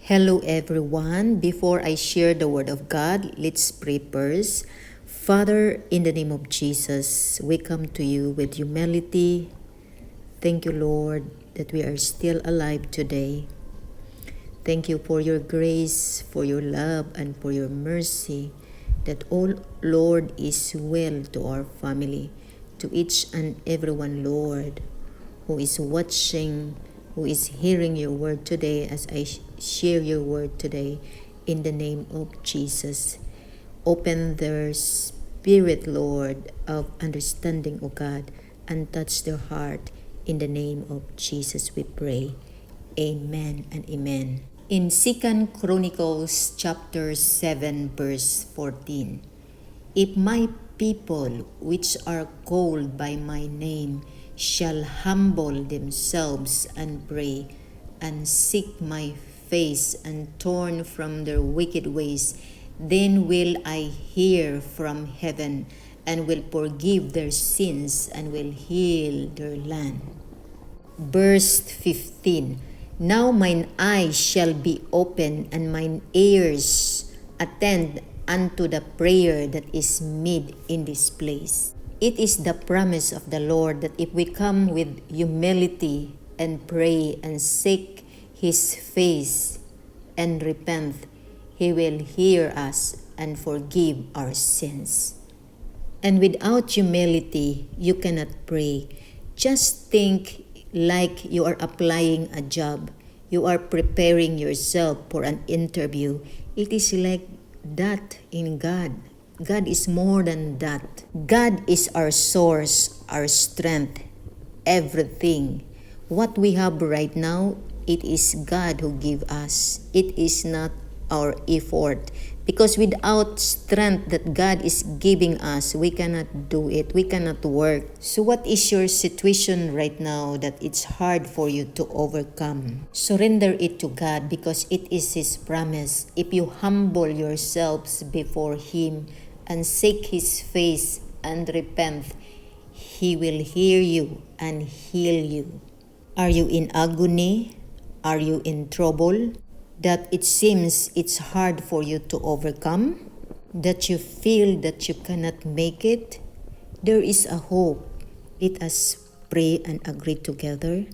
Hello everyone. Before I share the word of God, let's pray first. Father, in the name of Jesus, we come to you with humility. Thank you, Lord, that we are still alive today. Thank you for your grace, for your love, and for your mercy, that all, Lord, is well to our family, to each and everyone, Lord, who is watching, who is hearing your word today as I share your word today in the name of Jesus. Open their spirit, Lord, of understanding, O God, and touch their heart. In the name of Jesus we pray. Amen and amen. In 2 Chronicles chapter 7 verse 14, if my people which are called by my name shall humble themselves and pray and seek my face and turn from their wicked ways, then will I hear from heaven and will forgive their sins and will heal their land. Verse 15, now mine eyes shall be open and mine ears attend unto the prayer that is made in this place. It is the promise of the Lord that if we come with humility and pray and seek His face and repent, He will hear us and forgive our sins. And without humility, you cannot pray. Just think like you are applying a job. You are preparing yourself for an interview. It is like that in God. God is more than that. God is our source, our strength, everything. What we have right now, it is God who give us. It is not our effort. Because without strength that God is giving us, we cannot do it. We cannot work. So what is your situation right now that it's hard for you to overcome? Surrender it to God because it is His promise. If you humble yourselves before Him and seek His face and repent, He will hear you and heal you. Are you in agony? Are you in trouble? That it seems it's hard for you to overcome, that you feel that you cannot make it, there is a hope. Let us pray and agree together.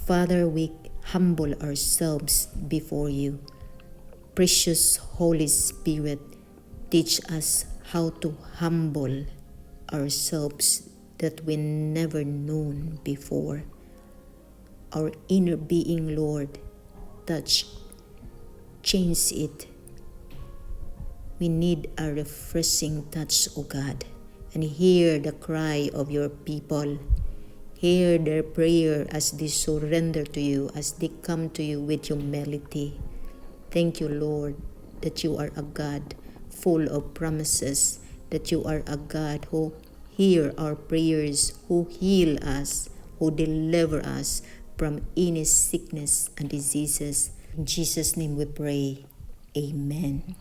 Father, we humble ourselves before you. Precious Holy Spirit, teach us how to humble ourselves that we never known before. Our inner being, Lord, touch, change it. We need a refreshing touch, O God, and hear the cry of your people. Hear their prayer as they surrender to you, as they come to you with humility. Thank you, Lord, that you are a God full of promises, that you are a God who hear our prayers, who heal us, who deliver us from any sickness and diseases. In Jesus' name we pray. Amen.